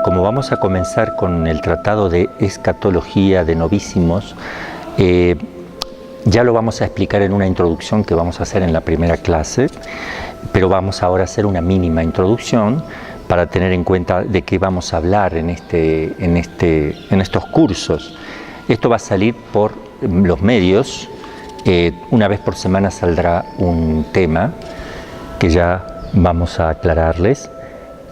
como vamos a comenzar con el tratado de escatología de novísimos, ya lo vamos a explicar en una introducción que vamos a hacer en la primera clase, pero vamos ahora a hacer una mínima introducción para tener en cuenta de qué vamos a hablar en estos cursos. Esto va a salir por los medios, una vez por semana saldrá un tema que ya vamos a aclararles.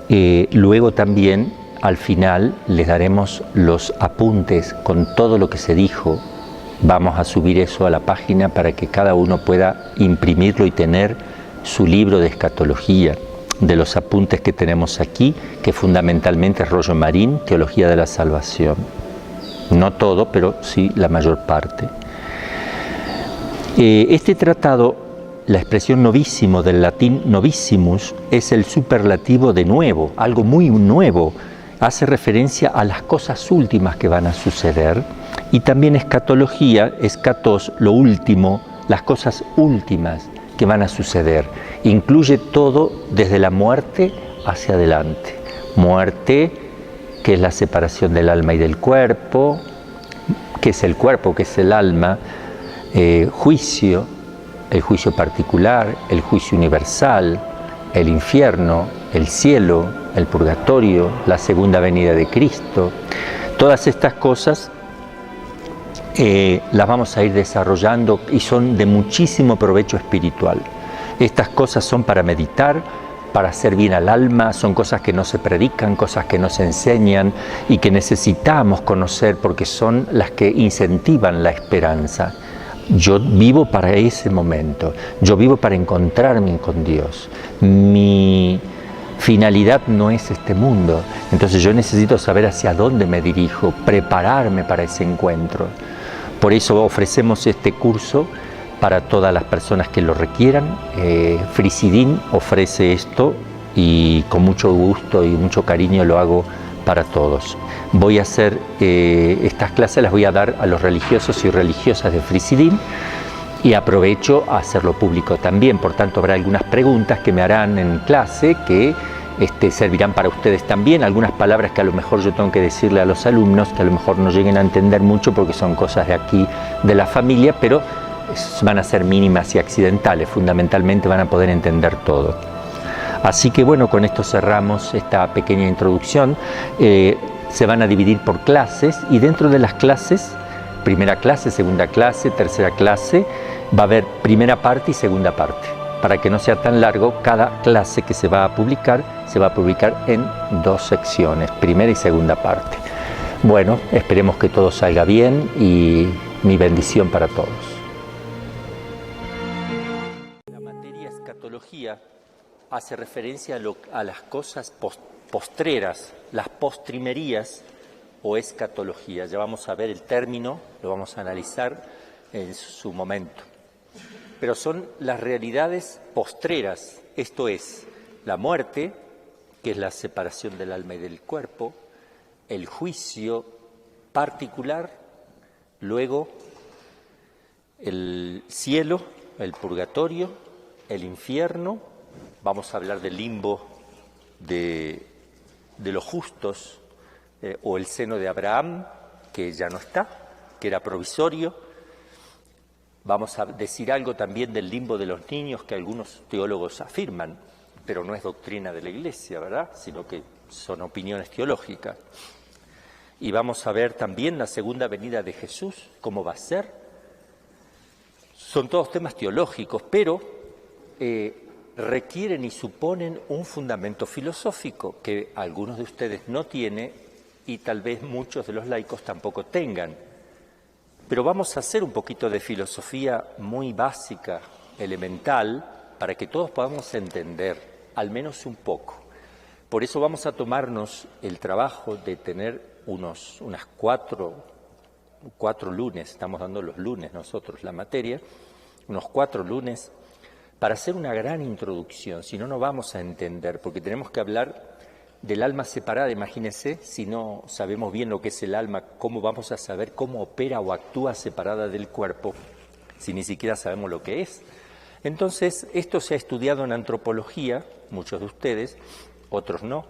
Luego también al final les daremos los apuntes con todo lo que se dijo. Vamos a subir eso a la página para que cada uno pueda imprimirlo y tener su libro de escatología, de los apuntes que tenemos aquí, que fundamentalmente es Rollo Marín, Teología de la Salvación. No todo, pero sí la mayor parte. Este tratado, la expresión novísimo del latín novissimus, es el superlativo de nuevo, algo muy nuevo. Hace referencia a las cosas últimas que van a suceder. Y también escatología, escatos, lo último, las cosas últimas que van a suceder. Incluye todo desde la muerte hacia adelante. Muerte, que es la separación del alma y del cuerpo, que es el cuerpo, que es el alma, juicio, el juicio particular, el juicio universal, el infierno, el cielo, el purgatorio, la segunda venida de Cristo. Todas estas cosas las vamos a ir desarrollando y son de muchísimo provecho espiritual. Estas cosas son para meditar, para hacer bien al alma, son cosas que no se predican, cosas que no se enseñan y que necesitamos conocer porque son las que incentivan la esperanza. Yo vivo para ese momento, yo vivo para encontrarme con Dios. Mi finalidad no es este mundo, entonces yo necesito saber hacia dónde me dirijo, prepararme para ese encuentro. Por eso ofrecemos este curso para todas las personas que lo requieran. Frisidín ofrece esto y con mucho gusto y mucho cariño lo hago para todos. Voy a hacer estas clases, las voy a dar a los religiosos y religiosas de Frisidín y aprovecho a hacerlo público también. Por tanto, habrá algunas preguntas que me harán en clase que servirán para ustedes también, algunas palabras que a lo mejor yo tengo que decirle a los alumnos, que a lo mejor no lleguen a entender mucho porque son cosas de aquí, de la familia, pero van a ser mínimas y accidentales, fundamentalmente van a poder entender todo. Así que bueno, con esto cerramos esta pequeña introducción. Se van a dividir por clases y dentro de las clases, primera clase, segunda clase, tercera clase, va a haber primera parte y segunda parte. Para que no sea tan largo, cada clase que se va a publicar en 2 secciones, primera y segunda parte. Bueno, esperemos que todo salga bien y mi bendición para todos. La materia escatología hace referencia a las cosas postreras, las postrimerías o escatología. Ya vamos a ver el término, lo vamos a analizar en su momento. Pero son las realidades postreras, esto es, la muerte, que es la separación del alma y del cuerpo, el juicio particular, luego el cielo, el purgatorio, el infierno, vamos a hablar del limbo de los justos, o el seno de Abraham, que ya no está, que era provisorio. Vamos a decir algo también del limbo de los niños que algunos teólogos afirman, pero no es doctrina de la Iglesia, ¿verdad? Sino que son opiniones teológicas. Y vamos a ver también la segunda venida de Jesús, cómo va a ser. Son todos temas teológicos, pero requieren y suponen un fundamento filosófico que algunos de ustedes no tienen y tal vez muchos de los laicos tampoco tengan. Pero vamos a hacer un poquito de filosofía muy básica, elemental, para que todos podamos entender, al menos un poco. Por eso vamos a tomarnos el trabajo de tener unas 4 lunes, estamos dando los lunes nosotros la materia, unos 4 lunes, para hacer una gran introducción, si no, no vamos a entender, porque tenemos que hablar del alma separada. Imagínense, si no sabemos bien lo que es el alma, ¿cómo vamos a saber cómo opera o actúa separada del cuerpo, si ni siquiera sabemos lo que es? Entonces, esto se ha estudiado en antropología, muchos de ustedes, otros no,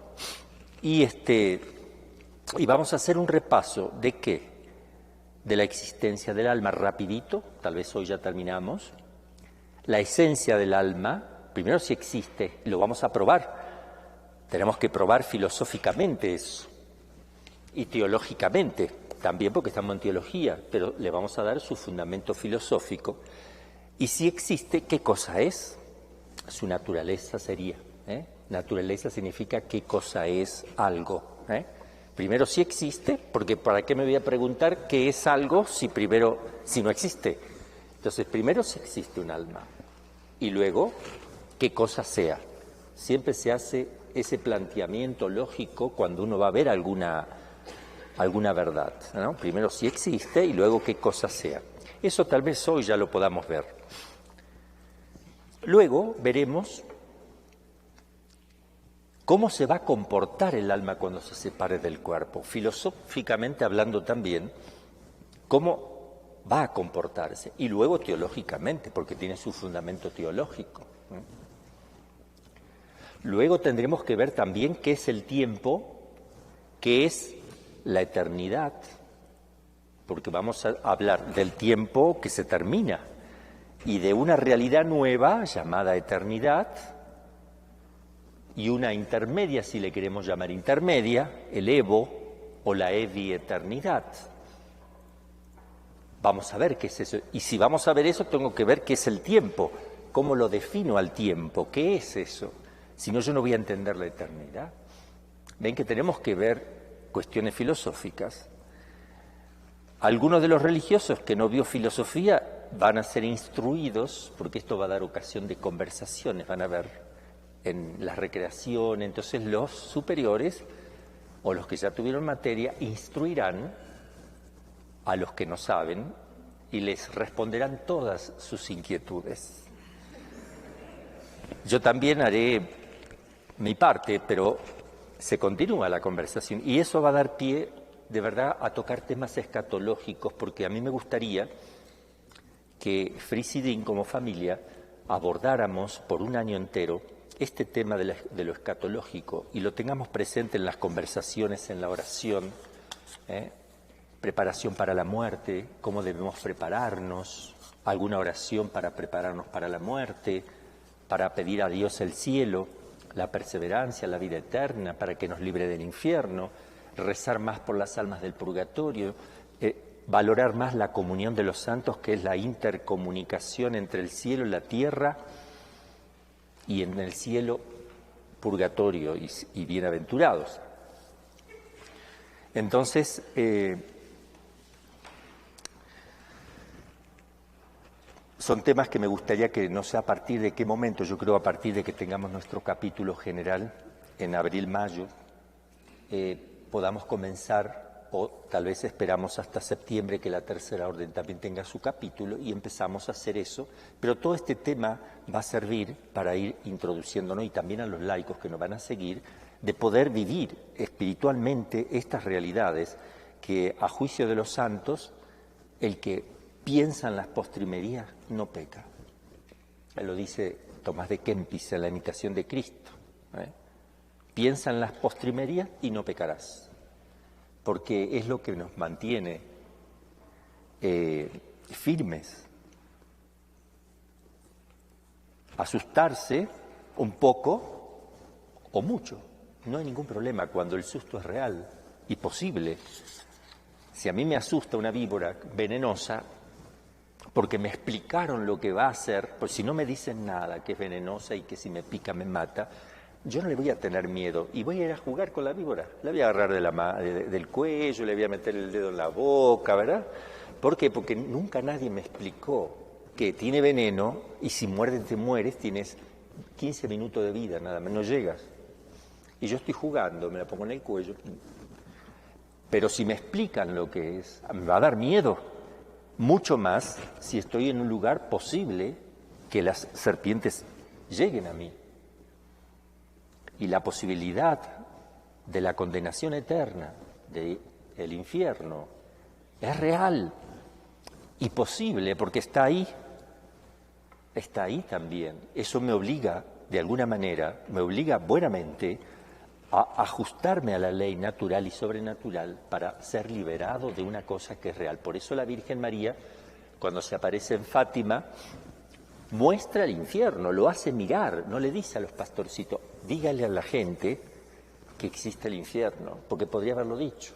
Y vamos a hacer un repaso de qué, de la existencia del alma rapidito, tal vez hoy ya terminamos, la esencia del alma, primero si existe, lo vamos a probar, tenemos que probar filosóficamente eso, y teológicamente, también porque estamos en teología, pero le vamos a dar su fundamento filosófico, y si existe, ¿qué cosa es? Su naturaleza sería, naturaleza significa qué cosa es algo, Primero si existe, porque ¿para qué me voy a preguntar qué es algo si no existe? Entonces, primero si existe un alma, y luego qué cosa sea. Siempre se hace ese planteamiento lógico cuando uno va a ver alguna verdad, ¿no? Primero si existe y luego qué cosa sea. Eso tal vez hoy ya lo podamos ver. Luego veremos cómo se va a comportar el alma cuando se separe del cuerpo. Filosóficamente hablando también, cómo va a comportarse. Y luego teológicamente, porque tiene su fundamento teológico. Luego tendremos que ver también qué es el tiempo, qué es la eternidad, porque vamos a hablar del tiempo que se termina y de una realidad nueva llamada eternidad, y una intermedia, si le queremos llamar intermedia, el Evo o la evieternidad. Vamos a ver qué es eso. Y si vamos a ver eso, tengo que ver qué es el tiempo, cómo lo defino al tiempo, qué es eso. Si no, yo no voy a entender la eternidad. Ven que tenemos que ver cuestiones filosóficas. Algunos de los religiosos que no vio filosofía van a ser instruidos, porque esto va a dar ocasión de conversaciones, van a ver en la recreación. Entonces los superiores o los que ya tuvieron materia instruirán a los que no saben y les responderán todas sus inquietudes. Yo también haré mi parte, pero se continúa la conversación y eso va a dar pie de verdad a tocar temas escatológicos, porque a mí me gustaría que Frisidín como familia abordáramos por un año entero este tema de lo escatológico y lo tengamos presente en las conversaciones, en la oración, preparación para la muerte, cómo debemos prepararnos, alguna oración para prepararnos para la muerte, para pedir a Dios el cielo, la perseverancia, la vida eterna, para que nos libre del infierno, rezar más por las almas del purgatorio, valorar más la comunión de los santos, que es la intercomunicación entre el cielo y la tierra, y en el cielo purgatorio y bienaventurados. Entonces, son temas que me gustaría que no sé a partir de qué momento, yo creo a partir de que tengamos nuestro capítulo general en abril-mayo, podamos comenzar, o tal vez esperamos hasta septiembre que la Tercera Orden también tenga su capítulo y empezamos a hacer eso, pero todo este tema va a servir para ir introduciéndonos, y también a los laicos que nos van a seguir, de poder vivir espiritualmente estas realidades que, a juicio de los santos, el que piensa en las postrimerías no peca. Lo dice Tomás de Kempis en la Imitación de Cristo. Piensa en las postrimerías y no pecarás, porque es lo que nos mantiene firmes. Asustarse un poco o mucho, no hay ningún problema cuando el susto es real y posible. Si a mí me asusta una víbora venenosa, porque me explicaron lo que va a hacer, pues si no me dicen nada, que es venenosa y que si me pica me mata, yo no le voy a tener miedo y voy a ir a jugar con la víbora. La voy a agarrar del cuello, le voy a meter el dedo en la boca, ¿verdad? ¿Por qué? Porque nunca nadie me explicó que tiene veneno y si muerdes te mueres, tienes 15 minutos de vida, nada más, no llegas. Y yo estoy jugando, me la pongo en el cuello. Pero si me explican lo que es, me va a dar miedo. Mucho más si estoy en un lugar posible que las serpientes lleguen a mí. Y la posibilidad de la condenación eterna, del infierno, es real y posible porque está ahí también. Eso me obliga, de alguna manera, me obliga buenamente ajustarme a la ley natural y sobrenatural para ser liberado de una cosa que es real. Por eso la Virgen María, cuando se aparece en Fátima, muestra el infierno, lo hace mirar, no le dice a los pastorcitos, dígale a la gente que existe el infierno, porque podría haberlo dicho,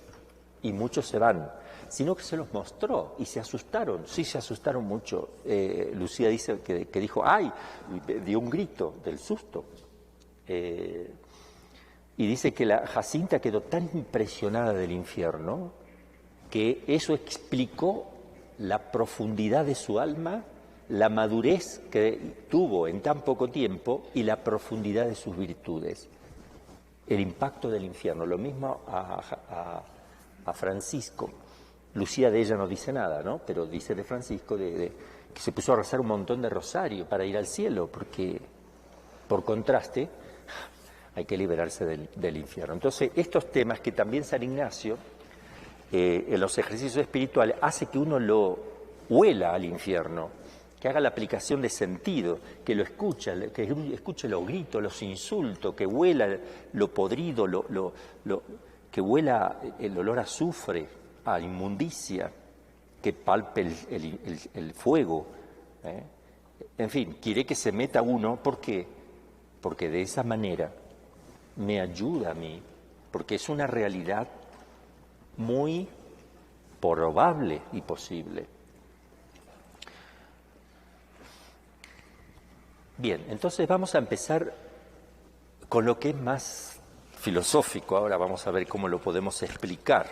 y muchos se van, sino que se los mostró y se asustaron, sí se asustaron mucho. Lucía dice que dijo, ¡ay!, dio un grito del susto. Y dice que la Jacinta quedó tan impresionada del infierno que eso explicó la profundidad de su alma, la madurez que tuvo en tan poco tiempo y la profundidad de sus virtudes. El impacto del infierno, lo mismo a Francisco. Lucía de ella no dice nada, ¿no? Pero dice de Francisco que se puso a rezar un montón de rosario para ir al cielo, porque por contraste hay que liberarse del infierno. Entonces, estos temas que también San Ignacio, en los ejercicios espirituales, hace que uno lo huela al infierno, que haga la aplicación de sentido, que lo escuche, que escuche los gritos, los insultos, que huela lo podrido, que huela el olor a azufre, a inmundicia, que palpe el fuego. En fin, quiere que se meta uno, ¿por qué? Porque de esa manera me ayuda a mí, porque es una realidad muy probable y posible. Bien, entonces vamos a empezar con lo que es más filosófico. Ahora vamos a ver cómo lo podemos explicar.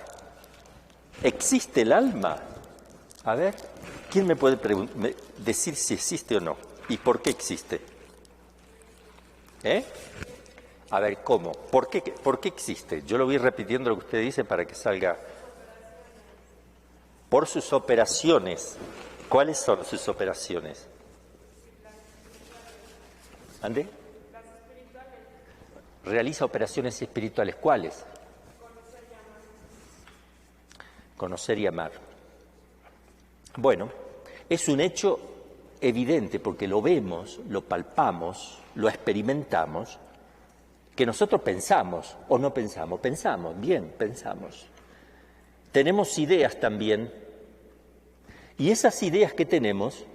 ¿Existe el alma? A ver, ¿quién me puede decir si existe o no? ¿Y por qué existe? A ver, ¿cómo? ¿Por qué existe? Yo lo voy repitiendo lo que usted dice para que salga. Por sus operaciones. ¿Cuáles son sus operaciones? ¿Ande? Realiza operaciones espirituales. ¿Cuáles? Conocer y amar. Bueno, es un hecho evidente porque lo vemos, lo palpamos, lo experimentamos, que nosotros pensamos o no pensamos. Pensamos, bien, pensamos. Tenemos ideas también, y esas ideas que tenemos,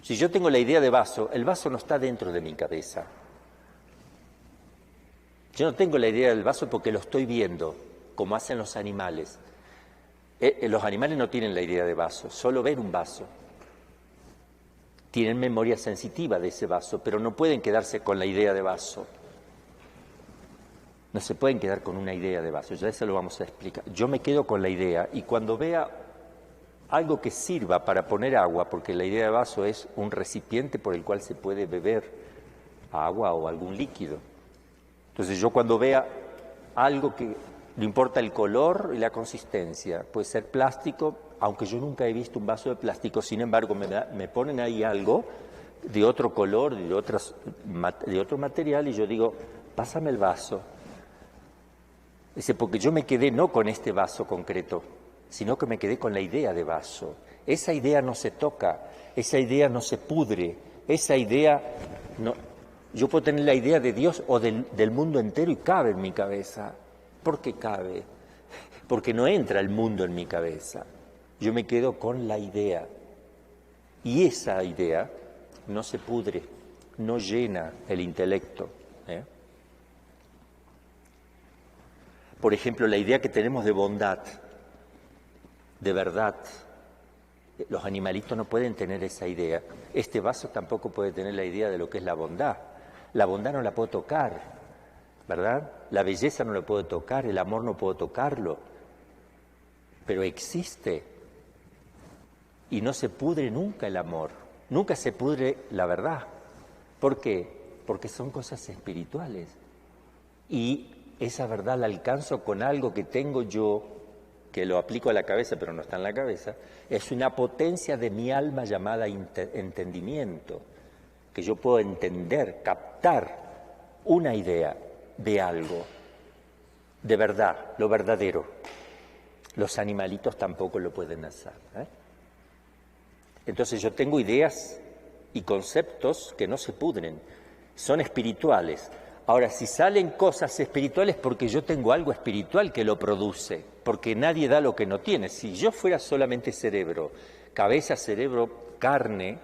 si yo tengo la idea de vaso, el vaso no está dentro de mi cabeza. Yo no tengo la idea del vaso porque lo estoy viendo, como hacen los animales. Los animales no tienen la idea de vaso, solo ven un vaso. Tienen memoria sensitiva de ese vaso, pero no pueden quedarse con la idea de vaso. No se pueden quedar con una idea de vaso, ya eso lo vamos a explicar. Yo me quedo con la idea y cuando vea algo que sirva para poner agua, porque la idea de vaso es un recipiente por el cual se puede beber agua o algún líquido. Entonces yo cuando vea algo que no importa el color y la consistencia, puede ser plástico, aunque yo nunca he visto un vaso de plástico, sin embargo me ponen ahí algo de otro color, de otro material y yo digo, pásame el vaso. Dice, porque yo me quedé no con este vaso concreto, sino que me quedé con la idea de vaso. Esa idea no se toca, esa idea no se pudre, esa idea no. Yo puedo tener la idea de Dios o del mundo entero y cabe en mi cabeza. ¿Por qué cabe? Porque no entra el mundo en mi cabeza. Yo me quedo con la idea. Y esa idea no se pudre, no llena el intelecto. Por ejemplo, la idea que tenemos de bondad, de verdad. Los animalitos no pueden tener esa idea. Este vaso tampoco puede tener la idea de lo que es la bondad. La bondad no la puedo tocar, ¿verdad? La belleza no la puedo tocar, el amor no puedo tocarlo. Pero existe. Y no se pudre nunca el amor, nunca se pudre la verdad. ¿Por qué? Porque son cosas espirituales. Y esa verdad la alcanzo con algo que tengo yo, que lo aplico a la cabeza, pero no está en la cabeza, es una potencia de mi alma llamada entendimiento, que yo puedo entender, captar una idea de algo, de verdad, lo verdadero. Los animalitos tampoco lo pueden hacer. Entonces yo tengo ideas y conceptos que no se pudren, son espirituales. Ahora, si salen cosas espirituales porque yo tengo algo espiritual que lo produce, porque nadie da lo que no tiene. Si yo fuera solamente cerebro, cabeza, cerebro, carne,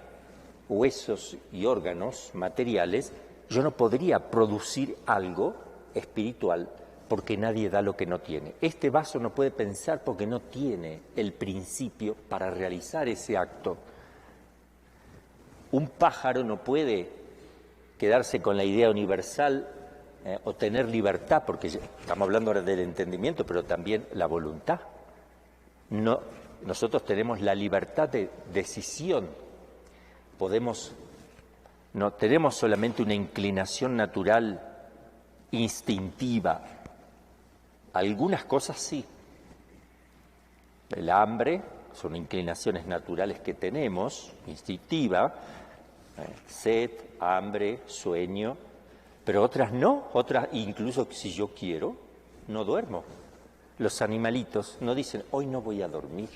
huesos y órganos materiales, yo no podría producir algo espiritual porque nadie da lo que no tiene. Este vaso no puede pensar porque no tiene el principio para realizar ese acto. Un pájaro no puede quedarse con la idea universal o tener libertad, porque estamos hablando ahora del entendimiento, pero también la voluntad. No, nosotros tenemos la libertad de decisión. No tenemos solamente una inclinación natural, instintiva. Algunas cosas sí. El hambre son inclinaciones naturales que tenemos, instintiva, sed, hambre, sueño, pero otras no, otras incluso si yo quiero, no duermo. Los animalitos no dicen, hoy no voy a dormir.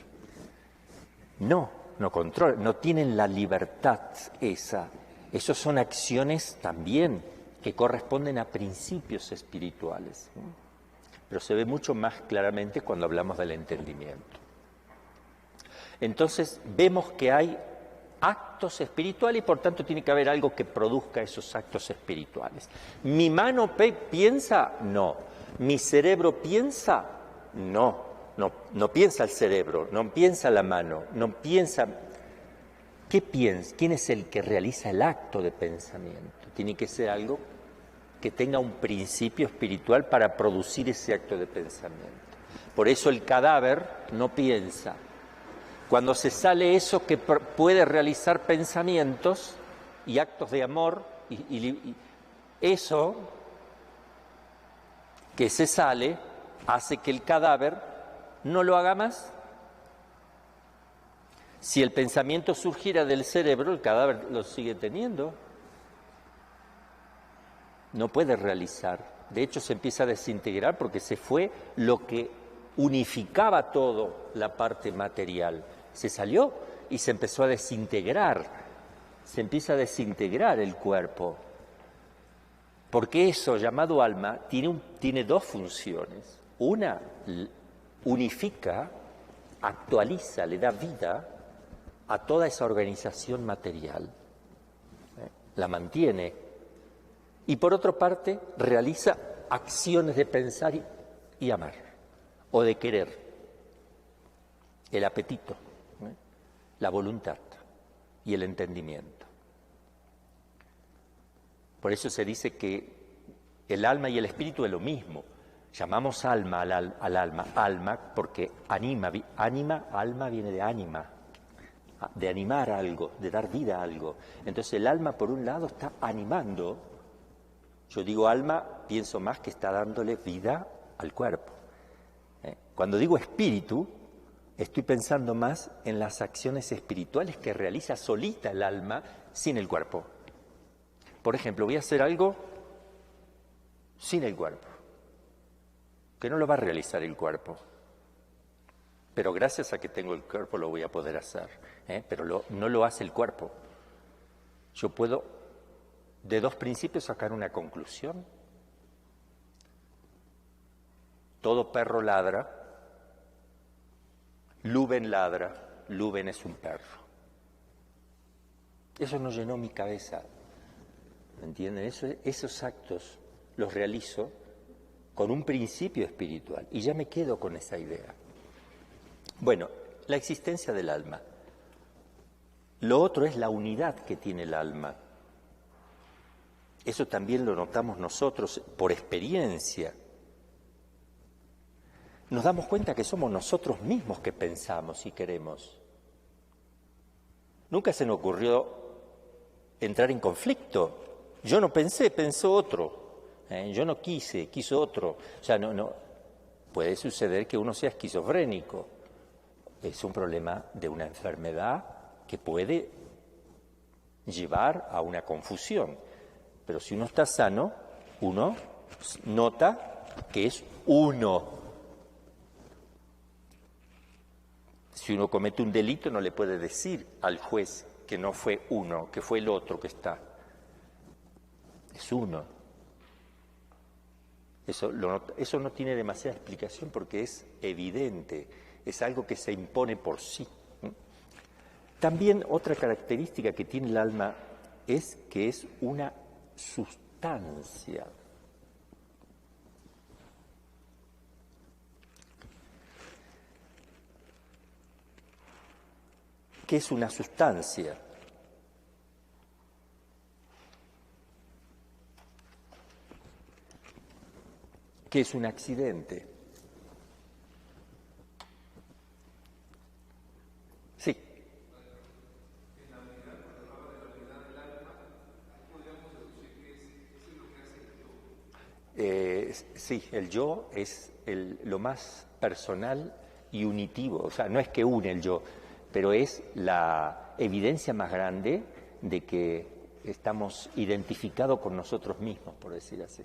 No controlan, no tienen la libertad esa. Esas son acciones también que corresponden a principios espirituales. Pero se ve mucho más claramente cuando hablamos del entendimiento. Entonces vemos que hay actos espirituales y por tanto tiene que haber algo que produzca esos actos espirituales. ¿Mi mano piensa? No. ¿Mi cerebro piensa? No piensa el cerebro, no piensa la mano, no piensa... ¿Qué piensa? ¿Quién es el que realiza el acto de pensamiento? Tiene que ser algo que tenga un principio espiritual para producir ese acto de pensamiento. Por eso el cadáver no piensa. Cuando se sale eso que puede realizar pensamientos y actos de amor, y eso que se sale hace que el cadáver no lo haga más. Si el pensamiento surgiera del cerebro, el cadáver lo sigue teniendo. No puede realizar. De hecho, se empieza a desintegrar porque se fue lo que unificaba todo la parte material. Se salió y se empezó a desintegrar. Se empieza a desintegrar el cuerpo. Porque eso, llamado alma, tiene dos funciones. Una, unifica, actualiza, le da vida a toda esa organización material. La mantiene. Y por otra parte, realiza acciones de pensar y amar, o de querer, el apetito, la voluntad y el entendimiento. Por eso se dice que el alma y el espíritu es lo mismo. Llamamos alma al alma, alma porque alma viene de ánima, de animar algo, de dar vida a algo. Entonces el alma por un lado está animando. Yo digo alma, pienso más que está dándole vida al cuerpo. Cuando digo espíritu, estoy pensando más en las acciones espirituales que realiza solita el alma sin el cuerpo. Por ejemplo, voy a hacer algo sin el cuerpo, que no lo va a realizar el cuerpo. Pero gracias a que tengo el cuerpo lo voy a poder hacer. Pero no lo hace el cuerpo. Yo puedo, de dos principios, sacar una conclusión. Todo perro ladra. Luben ladra. Luben es un perro. Eso no llenó mi cabeza. ¿Entienden? Esos actos los realizo con un principio espiritual. Y ya me quedo con esa idea. Bueno, la existencia del alma. Lo otro es la unidad que tiene el alma. Eso también lo notamos nosotros por experiencia. Nos damos cuenta que somos nosotros mismos que pensamos y queremos. Nunca se nos ocurrió entrar en conflicto. Yo no pensé, pensó otro. Yo no quise, quiso otro. O sea, no. Puede suceder que uno sea esquizofrénico. Es un problema de una enfermedad que puede llevar a una confusión. Pero si uno está sano, uno nota que es uno. Si uno comete un delito, no le puede decir al juez que no fue uno, que fue el otro que está. Es uno. Eso no tiene demasiada explicación porque es evidente, es algo que se impone por sí. También otra característica que tiene el alma es que es una sustancia. ¿Qué es una sustancia? ¿Qué es un accidente? Sí. Sí, el yo es lo más personal y unitivo, o sea, no es que une el yo, pero es la evidencia más grande de que estamos identificados con nosotros mismos, por decir así.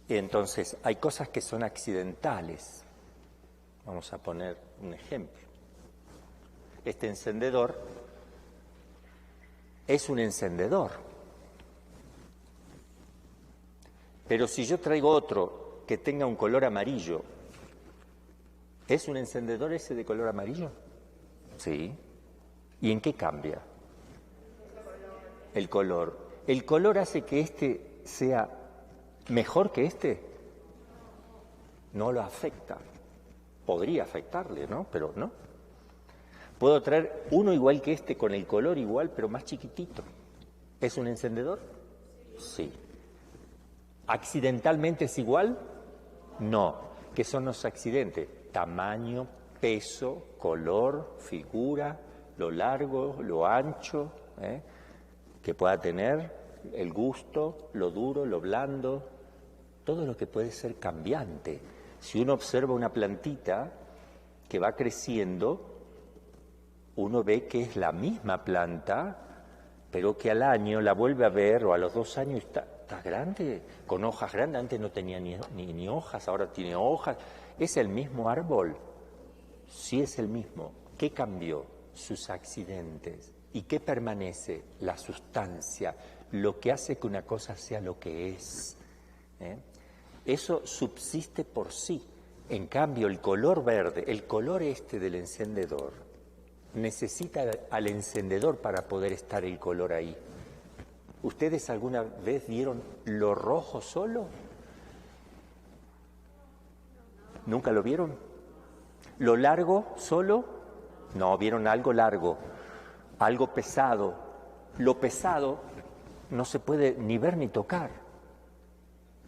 Entonces, hay cosas que son accidentales. Vamos a poner un ejemplo. Este encendedor es un encendedor. Pero si yo traigo otro que tenga un color amarillo, ¿es un encendedor ese de color amarillo? Sí. ¿Y en qué cambia? El color. ¿El color hace que este sea mejor que este? No lo afecta. Podría afectarle, ¿no? Pero no. Puedo traer uno igual que este, con el color igual, pero más chiquitito. ¿Es un encendedor? Sí. ¿Accidentalmente es igual? No. ¿Qué son los accidentes? Tamaño, peso, color, figura, lo largo, lo ancho, que pueda tener, el gusto, lo duro, lo blando, todo lo que puede ser cambiante. Si uno observa una plantita que va creciendo, uno ve que es la misma planta, pero que al año la vuelve a ver, o a los 2 años está grande, con hojas grandes. Antes no tenía ni hojas, ahora tiene hojas. ¿Es el mismo árbol? Sí, es el mismo. ¿Qué cambió? Sus accidentes. ¿Y qué permanece? La sustancia, lo que hace que una cosa sea lo que es. Eso subsiste por sí. En cambio, el color verde, el color este del encendedor, necesita al encendedor para poder estar el color ahí. ¿Ustedes alguna vez vieron lo rojo solo? ¿Nunca lo vieron? ¿Lo largo solo? No, vieron algo largo, algo pesado. Lo pesado no se puede ni ver ni tocar,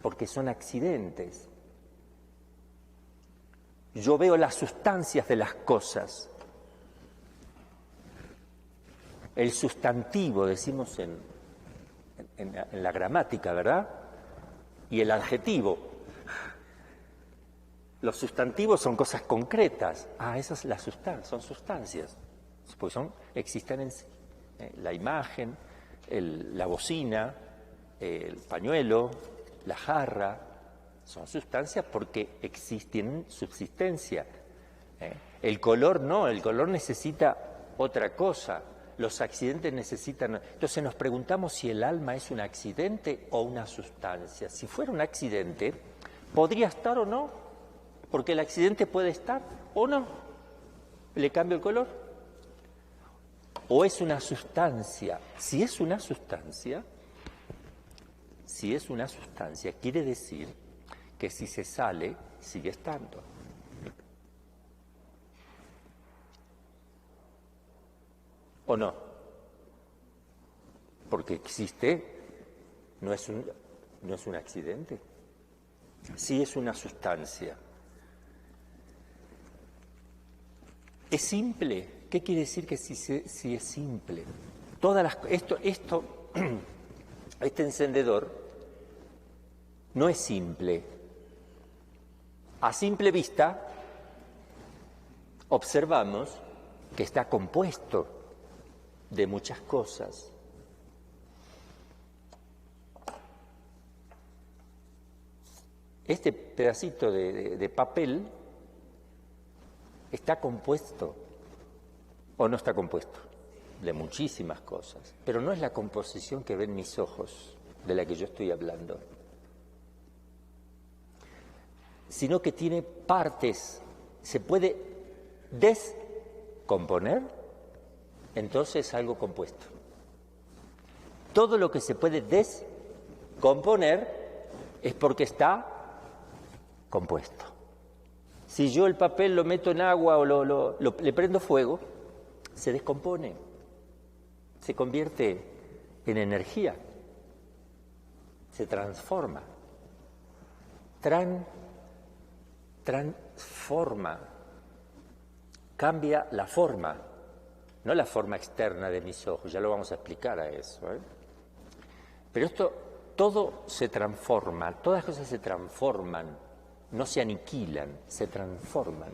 porque son accidentes. Yo veo las sustancias de las cosas. El sustantivo, decimos en la gramática, ¿verdad? Y el adjetivo. Los sustantivos son cosas concretas. Esas son sustancias. Pues existen en sí. La imagen, la bocina, el pañuelo, la jarra, son sustancias porque existen subsistencia. El color no, el color necesita otra cosa. Los accidentes necesitan... Entonces nos preguntamos si el alma es un accidente o una sustancia. Si fuera un accidente, ¿podría estar o no? Porque el accidente puede estar o no. ¿Le cambio el color? ¿O es una sustancia? Si es una sustancia, quiere decir que si se sale, sigue estando. ¿O no? Porque existe, no es un accidente. Sí es una sustancia. ¿Es simple? ¿Qué quiere decir que si es simple? Este encendedor no es simple. A simple vista observamos que está compuesto de muchas cosas. Este pedacito de papel está compuesto o no está compuesto. de muchísimas cosas, pero no es la composición que ven mis ojos de la que yo estoy hablando, sino que tiene partes, se puede descomponer, entonces es algo compuesto. Todo lo que se puede descomponer es porque está compuesto. Si yo el papel lo meto en agua o le prendo fuego, se descompone, se convierte en energía, se transforma, transforma, cambia la forma, no la forma externa de mis ojos, ya lo vamos a explicar a eso, ¿eh? Pero esto, todo se transforma, todas las cosas se transforman, no se aniquilan, se transforman.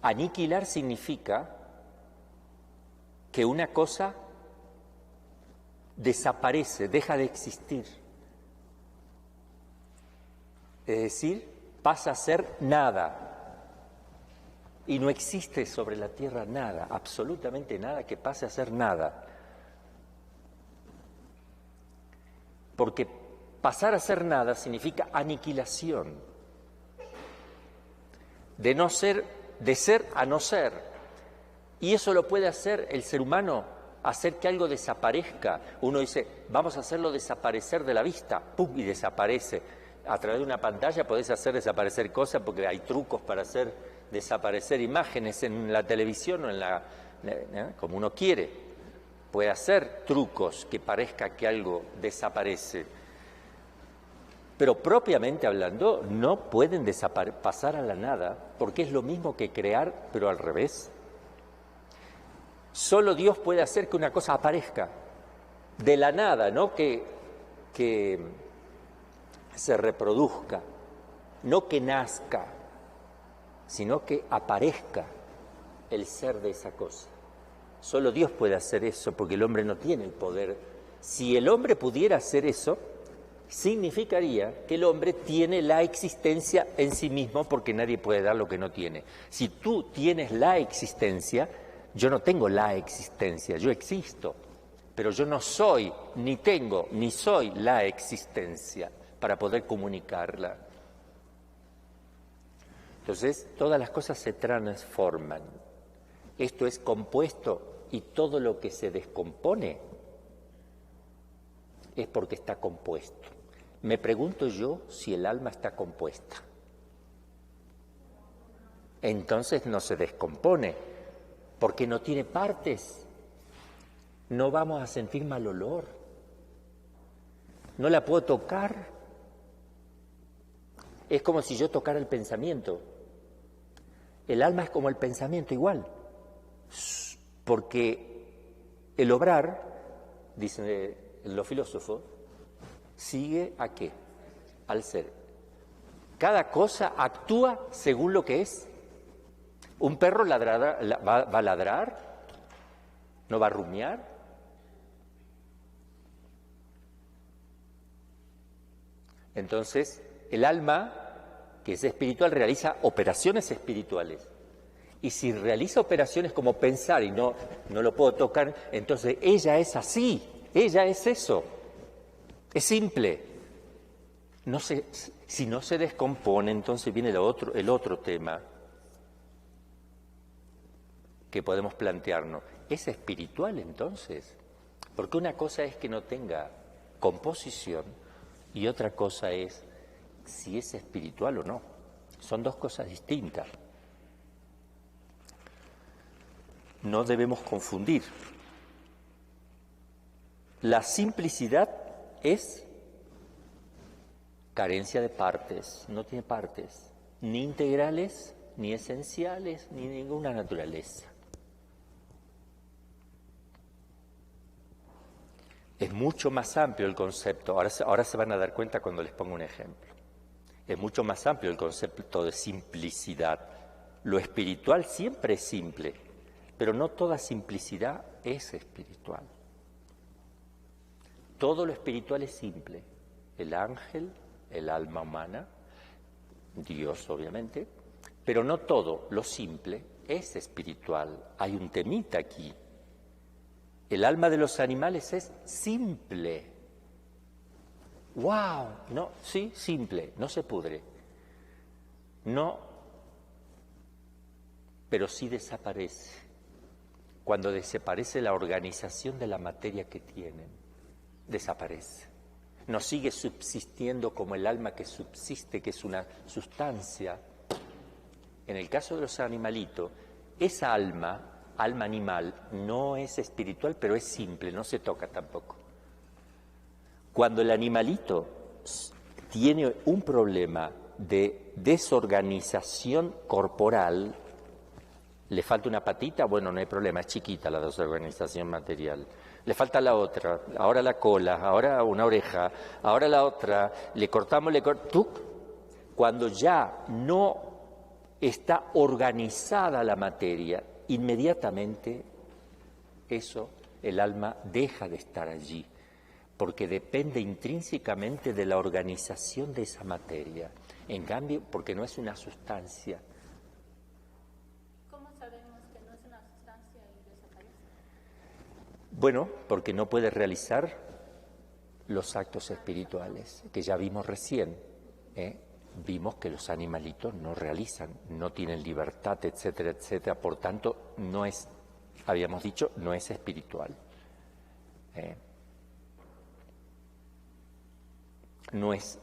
Aniquilar significa que una cosa desaparece, deja de existir. Es decir, pasa a ser nada. Y no existe sobre la tierra nada, absolutamente nada que pase a ser nada. Porque pasar a ser nada significa aniquilación. De ser a no ser. Y eso lo puede hacer el ser humano, hacer que algo desaparezca. Uno dice, vamos a hacerlo desaparecer de la vista, ¡pum!, y desaparece. A través de una pantalla podés hacer desaparecer cosas porque hay trucos para hacer desaparecer imágenes en la televisión o como uno quiere. Puede hacer trucos que parezca que algo desaparece. Pero propiamente hablando, no pueden pasar a la nada, porque es lo mismo que crear, pero al revés. Solo Dios puede hacer que una cosa aparezca de la nada, no que se reproduzca, no que nazca, sino que aparezca el ser de esa cosa. Solo Dios puede hacer eso, porque el hombre no tiene el poder. Si el hombre pudiera hacer eso, significaría que el hombre tiene la existencia en sí mismo, porque nadie puede dar lo que no tiene. Si tú tienes la existencia, yo no tengo la existencia, yo existo, pero yo no soy, ni tengo, ni soy la existencia para poder comunicarla. Entonces, todas las cosas se transforman. Esto es compuesto, y todo lo que se descompone es porque está compuesto. Me pregunto yo si el alma está compuesta. Entonces no se descompone, porque no tiene partes. No vamos a sentir mal olor. No la puedo tocar. Es como si yo tocara el pensamiento. El alma es como el pensamiento igual. Porque el obrar, dicen los filósofos, sigue ¿a qué? Al ser. Cada cosa actúa según lo que es. Un perro va a ladrar, no va a rumiar. Entonces, el alma, que es espiritual, realiza operaciones espirituales. Y si realiza operaciones como pensar y no lo puedo tocar, entonces ella es así, ella es eso. Es simple. Si no se descompone, entonces viene el otro tema que podemos plantearnos. ¿Es espiritual entonces? Porque una cosa es que no tenga composición y otra cosa es si es espiritual o no. Son dos cosas distintas. No debemos confundir. La simplicidad es carencia de partes, no tiene partes, ni integrales, ni esenciales, ni ninguna naturaleza. Es mucho más amplio el concepto, ahora se van a dar cuenta cuando les pongo un ejemplo. Es mucho más amplio el concepto de simplicidad. Lo espiritual siempre es simple, pero no toda simplicidad es espiritual. Todo lo espiritual es simple. El ángel, el alma humana, Dios obviamente, pero no todo lo simple es espiritual. Hay un temita aquí. El alma de los animales es simple. ¡Wow! No, sí, simple, no se pudre. No, pero sí desaparece. Cuando desaparece la organización de la materia que tienen, desaparece. No sigue subsistiendo como el alma que subsiste, que es una sustancia. En el caso de los animalitos, esa alma animal, no es espiritual, pero es simple, no se toca tampoco. Cuando el animalito tiene un problema de desorganización corporal, le falta una patita, bueno, no hay problema, es chiquita la desorganización material. Le falta la otra, ahora la cola, ahora una oreja, ahora la otra, le cortamos, cuando ya no está organizada la materia, inmediatamente eso, el alma deja de estar allí, porque depende intrínsecamente de la organización de esa materia. En cambio, porque no es una sustancia. ¿Cómo sabemos que no es una sustancia y desaparece? Bueno, porque no puede realizar los actos espirituales, que ya vimos recién, Vimos que los animalitos no realizan, no tienen libertad, etcétera, etcétera. Por tanto, no es, habíamos dicho, no es espiritual. No es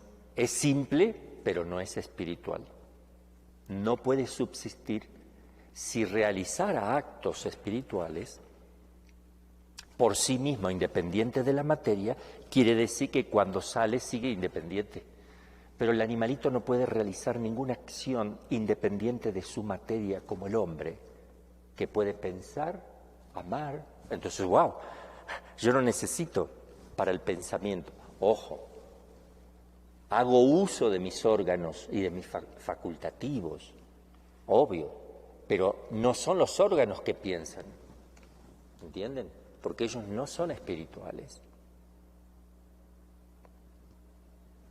simple, pero no es espiritual. No puede subsistir. Si realizara actos espirituales por sí mismo, independiente de la materia, quiere decir que cuando sale sigue independiente. Pero el animalito no puede realizar ninguna acción independiente de su materia como el hombre, que puede pensar, amar. Entonces, wow, yo no necesito para el pensamiento. Ojo, hago uso de mis órganos y de mis facultativos, obvio, pero no son los órganos que piensan, ¿entienden? Porque ellos no son espirituales.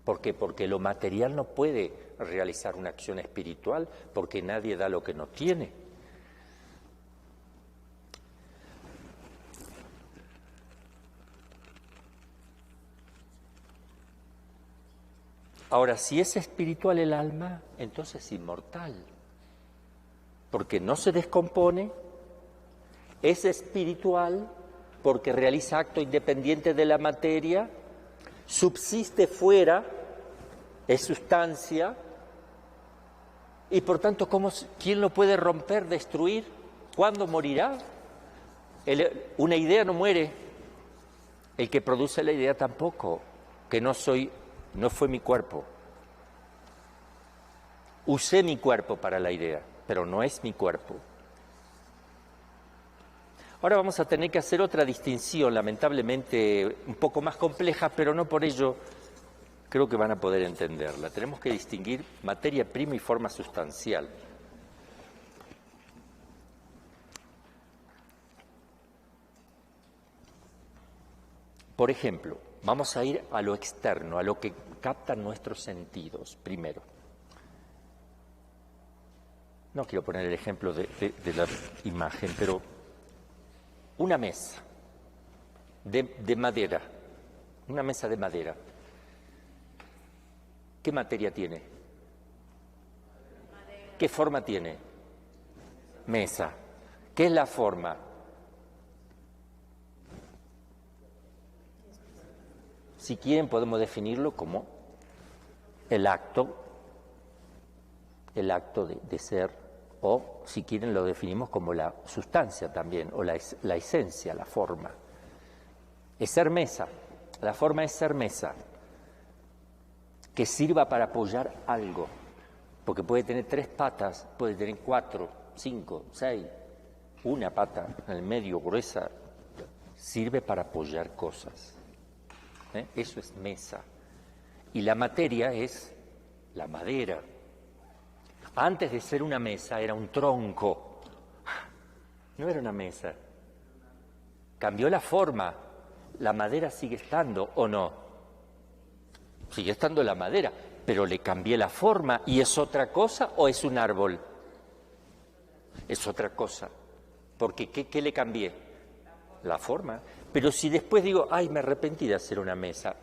¿Por qué? Porque lo material no puede realizar una acción espiritual, porque nadie da lo que no tiene. Ahora, si es espiritual el alma, entonces es inmortal, porque no se descompone, es espiritual porque realiza acto independiente de la materia, subsiste fuera, es sustancia, y por tanto, ¿quién lo puede romper, destruir? ¿Cuándo morirá? Una idea no muere, el que produce la idea tampoco, que no fue mi cuerpo. Usé mi cuerpo para la idea, pero no es mi cuerpo. Ahora vamos a tener que hacer otra distinción, lamentablemente un poco más compleja, pero no por ello creo que van a poder entenderla. Tenemos que distinguir materia prima y forma sustancial. Por ejemplo, vamos a ir a lo externo, a lo que captan nuestros sentidos primero. No quiero poner el ejemplo de la imagen, pero una mesa de madera, una mesa de madera. ¿Qué materia tiene? Madera. ¿Qué forma tiene? Mesa. ¿Qué es la forma? Si quieren podemos definirlo como el acto de ser, o si quieren lo definimos como la sustancia también, o la esencia, la forma. Es ser mesa, la forma es ser mesa, que sirva para apoyar algo, porque puede tener 3 patas, puede tener 4, 5, 6, una pata en el medio gruesa, sirve para apoyar cosas. Eso es mesa. Y la materia es la madera. Antes de ser una mesa era un tronco, no era una mesa. Cambió la forma, la madera sigue estando o no. Sigue estando la madera, pero le cambié la forma y es otra cosa o es un árbol. es otra cosa. Porque ¿qué le cambié? La forma. Pero si después digo, ay, me arrepentí de hacer una mesa,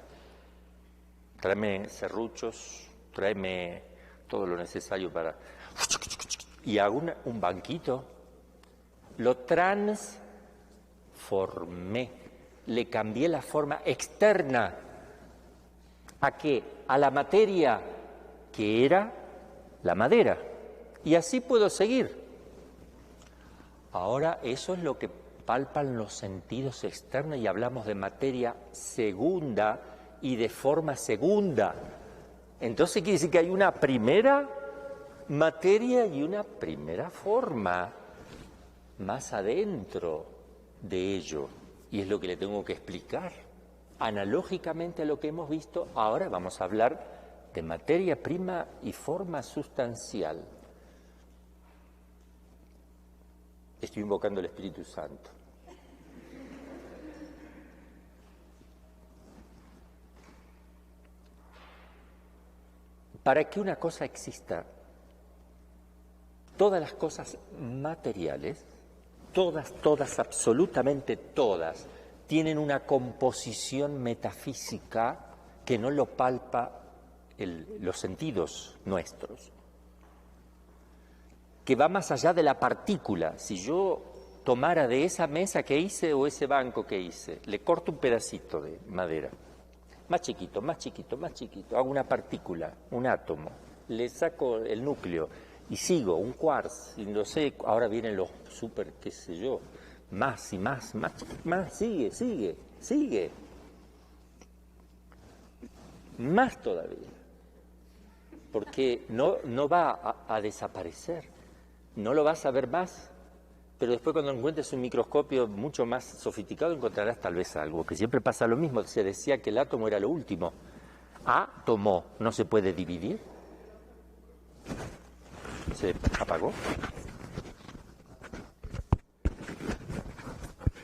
tráeme serruchos, tráeme todo lo necesario para... Y hago un banquito, lo transformé, le cambié la forma externa. ¿A qué? A la materia que era la madera. Y así puedo seguir. Ahora eso es lo que palpan los sentidos externos y hablamos de materia segunda y de forma segunda. Entonces quiere decir que hay una primera materia y una primera forma más adentro de ello. Y es lo que le tengo que explicar. Analógicamente a lo que hemos visto, ahora vamos a hablar de materia prima y forma sustancial. Estoy invocando el Espíritu Santo. Para que una cosa exista, todas las cosas materiales, todas, absolutamente todas, tienen una composición metafísica que no lo palpa los sentidos nuestros, que va más allá de la partícula. Si yo tomara de esa mesa que hice o ese banco que hice, le corto un pedacito de madera, más chiquito, hago una partícula, un átomo, le saco el núcleo y sigo, un quartz, y no sé, ahora vienen los súper, qué sé yo, más y más, sigue, más todavía, porque no va a desaparecer, no lo vas a ver más, pero después cuando encuentres un microscopio mucho más sofisticado encontrarás tal vez algo, que siempre pasa lo mismo. Se decía que el átomo era lo último. Átomo no se puede dividir. ¿Se apagó?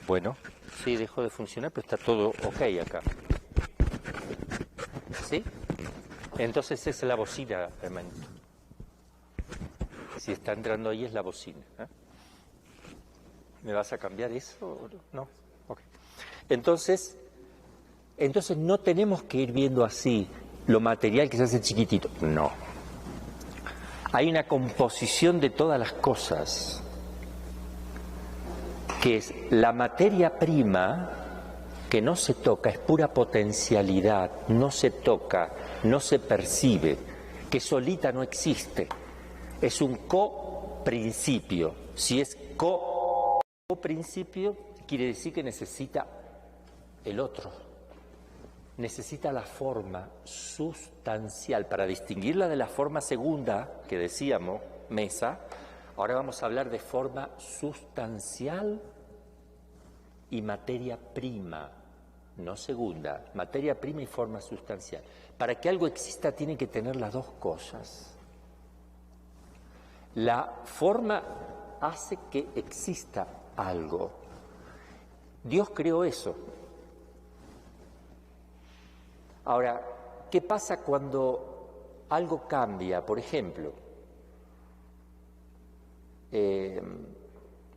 Bueno, sí, dejó de funcionar, pero está todo ok acá. ¿Sí? Entonces es la bocina, hermanito. Si está entrando ahí es la bocina. ¿Me vas a cambiar eso? No. Okay. Entonces no tenemos que ir viendo así lo material que se hace chiquitito. No. Hay una composición de todas las cosas, que es la materia prima que no se toca, es pura potencialidad, no se toca, no se percibe, que solita no existe. Es un coprincipio. Si es coprincipio, quiere decir que necesita el otro. Necesita la forma sustancial. Para distinguirla de la forma segunda, que decíamos, mesa, ahora vamos a hablar de forma sustancial y materia prima, no segunda, materia prima y forma sustancial. Para que algo exista tiene que tener las dos cosas. La forma hace que exista algo. Dios creó eso. Ahora, ¿qué pasa cuando algo cambia? Por ejemplo,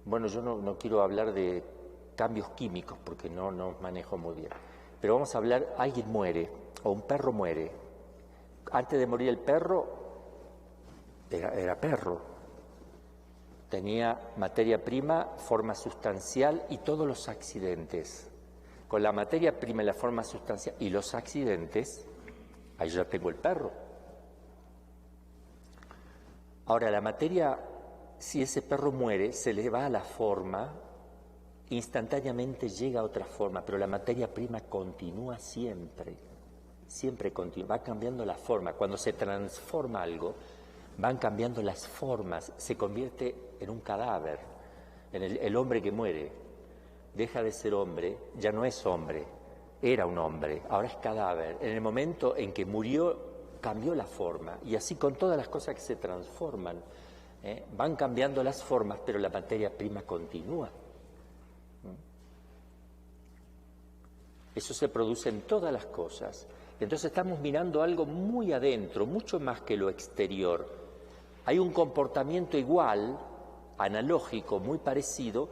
bueno, yo no quiero hablar de cambios químicos porque no manejo muy bien, pero vamos a hablar, alguien muere o un perro muere. Antes de morir el perro era perro, tenía materia prima, forma sustancial y todos los accidentes. Con la materia prima y la forma sustancial y los accidentes, ahí ya tengo el perro. Ahora, la materia, si ese perro muere, se le va a la forma, instantáneamente llega a otra forma, pero la materia prima continúa siempre continúa, va cambiando la forma. Cuando se transforma algo, van cambiando las formas, se convierte en un cadáver, en el hombre que muere. Deja de ser hombre, ya no es hombre, era un hombre, ahora es cadáver. En el momento en que murió, cambió la forma. Y así con todas las cosas que se transforman, van cambiando las formas, pero la materia prima continúa. Eso se produce en todas las cosas. Entonces estamos mirando algo muy adentro, mucho más que lo exterior. Hay un comportamiento igual analógico, muy parecido,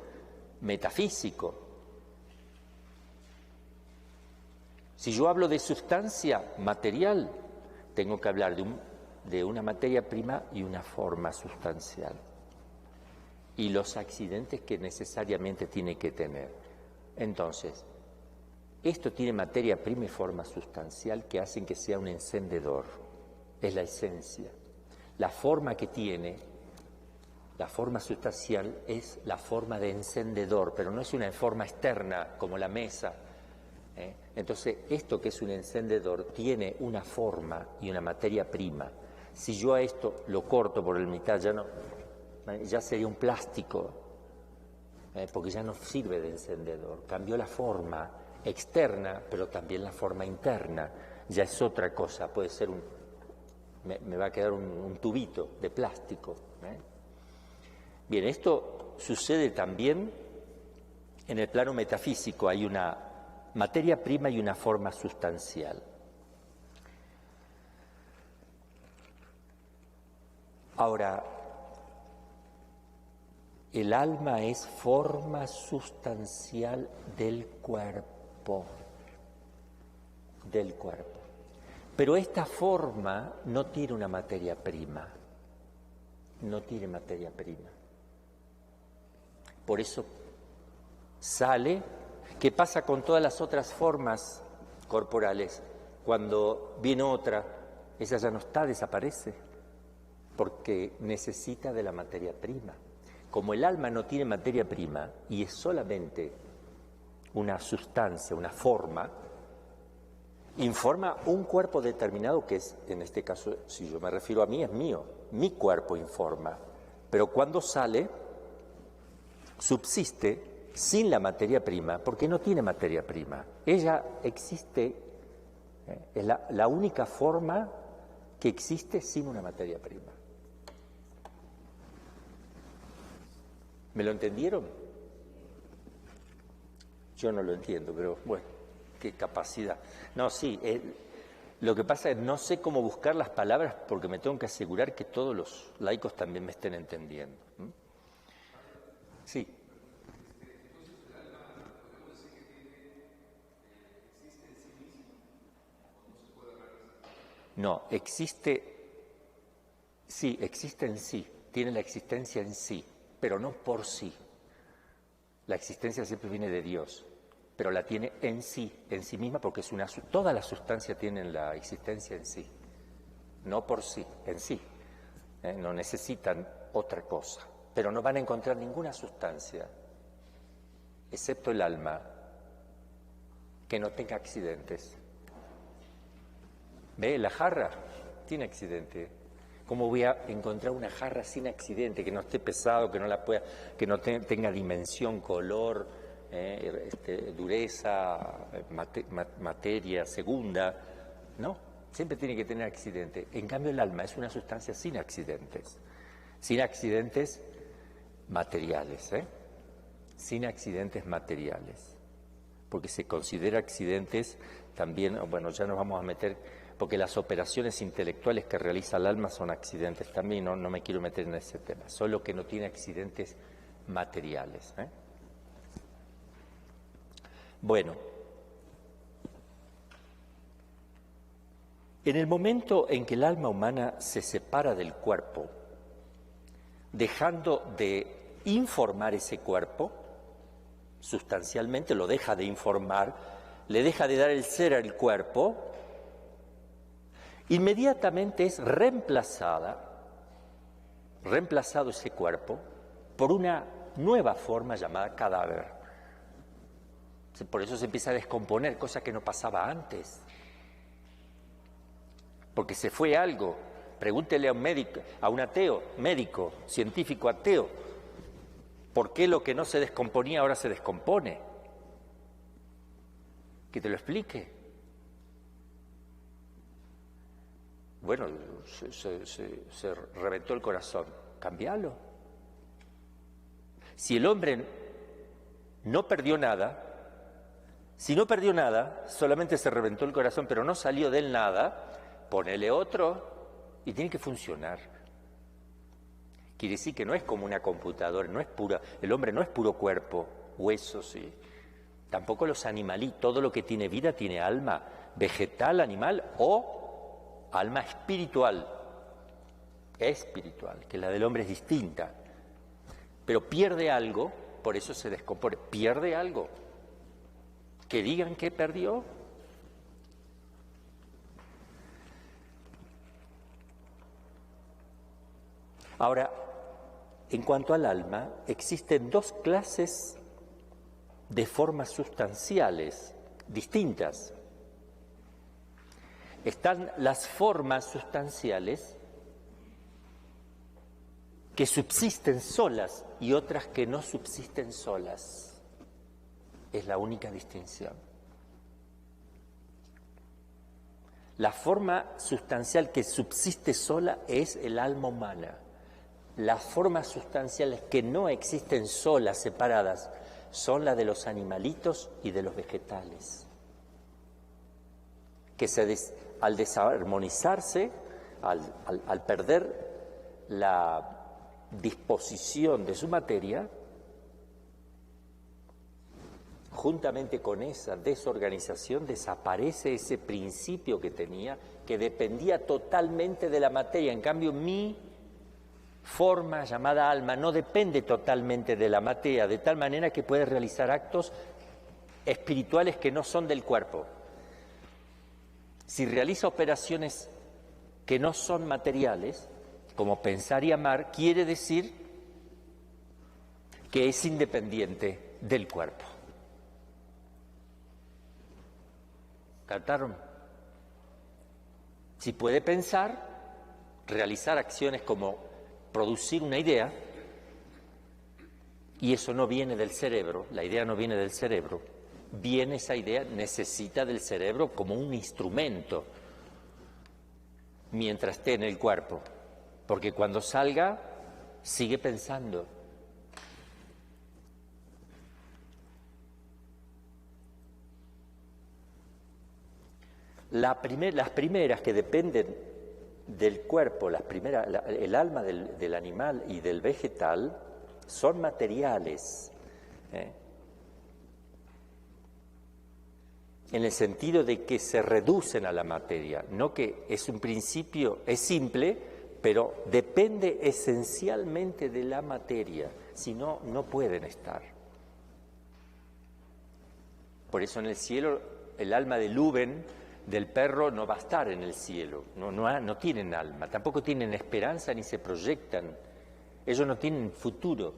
metafísico. Si yo hablo de sustancia material, tengo que hablar de una materia prima y una forma sustancial. Y los accidentes que necesariamente tiene que tener. Entonces, esto tiene materia prima y forma sustancial que hacen que sea un encendedor. Es la esencia. La forma que tiene, la forma sustancial, es la forma de encendedor, pero no es una forma externa como la mesa. Entonces, esto que es un encendedor tiene una forma y una materia prima. Si yo a esto lo corto por el mitad, ya sería un plástico, porque ya no sirve de encendedor. Cambió la forma externa, pero también la forma interna. Ya es otra cosa, puede ser me va a quedar un tubito de plástico. Bien, esto sucede también en el plano metafísico. Hay una materia prima y una forma sustancial. Ahora, el alma es forma sustancial del cuerpo. Pero esta forma no tiene una materia prima. No tiene materia prima. Por eso sale. ¿Qué pasa con todas las otras formas corporales? Cuando viene otra, esa ya no está, desaparece, porque necesita de la materia prima. Como el alma no tiene materia prima y es solamente una sustancia, una forma, informa un cuerpo determinado que es, en este caso, si yo me refiero a mí, es mío, mi cuerpo informa. Pero cuando sale, subsiste sin la materia prima, porque no tiene materia prima. Ella existe, es la única forma que existe sin una materia prima. ¿Me lo entendieron? Yo no lo entiendo, pero bueno, qué capacidad. No, sí, lo que pasa es que no sé cómo buscar las palabras porque me tengo que asegurar que todos los laicos también me estén entendiendo. Sí. No, existe en sí, tiene la existencia en sí, pero no por sí. La existencia siempre viene de Dios, pero la tiene en sí misma, porque toda la sustancia tiene la existencia en sí, no por sí, en sí. No necesitan otra cosa, pero no van a encontrar ninguna sustancia, excepto el alma, que no tenga accidentes. ¿Ve? La jarra tiene accidente. ¿Cómo voy a encontrar una jarra sin accidente, que no esté pesado, que no tenga dimensión, color, dureza, materia segunda? No, siempre tiene que tener accidente. En cambio el alma es una sustancia sin accidentes materiales, sin accidentes materiales. Porque se considera accidentes también, bueno, ya nos vamos a meter, porque las operaciones intelectuales que realiza el alma son accidentes también, no me quiero meter en ese tema, solo que no tiene accidentes materiales. Bueno, en el momento en que el alma humana se separa del cuerpo, dejando de informar ese cuerpo, sustancialmente lo deja de informar, le deja de dar el ser al cuerpo, inmediatamente es reemplazado ese cuerpo por una nueva forma llamada cadáver. Por eso se empieza a descomponer, cosa que no pasaba antes. Porque se fue algo. Pregúntele a un médico, a un ateo, médico, científico ateo, ¿por qué lo que no se descomponía ahora se descompone? Que te lo explique. Bueno, se reventó el corazón. Cámbialo. Si el hombre no perdió nada, si no perdió nada, solamente se reventó el corazón, pero no salió de él nada, ponele otro y tiene que funcionar. Quiere decir que no es como una computadora, no es pura, el hombre no es puro cuerpo, huesos, y tampoco los animalitos, todo lo que tiene vida tiene alma, vegetal, animal o alma espiritual, que la del hombre es distinta, pero pierde algo, por eso se descompone, pierde algo. Que digan que perdió. Ahora, en cuanto al alma, existen dos clases de formas sustanciales distintas. Están las formas sustanciales que subsisten solas y otras que no subsisten solas. Es la única distinción. La forma sustancial que subsiste sola es el alma humana. Las formas sustanciales que no existen solas, separadas, son las de los animalitos y de los vegetales, que al desarmonizarse, al perder la disposición de su materia, juntamente con esa desorganización desaparece ese principio que tenía, que dependía totalmente de la materia. En cambio, mi forma llamada alma no depende totalmente de la materia, de tal manera que puede realizar actos espirituales que no son del cuerpo. Si realiza operaciones que no son materiales, como pensar y amar, quiere decir que es independiente del cuerpo. ¿Captaron? Si puede pensar, realizar acciones como producir una idea, y eso no viene del cerebro, la idea no viene del cerebro, viene esa idea, necesita del cerebro como un instrumento mientras esté en el cuerpo, porque cuando salga sigue pensando. Las primeras que dependen del cuerpo, el alma del animal y del vegetal, son materiales, en el sentido de que se reducen a la materia, no que es un principio, es simple, pero depende esencialmente de la materia, si no, no pueden estar. Por eso en el cielo el alma de Luben, del perro, no va a estar en el cielo, no tienen alma, tampoco tienen esperanza ni se proyectan, ellos no tienen futuro,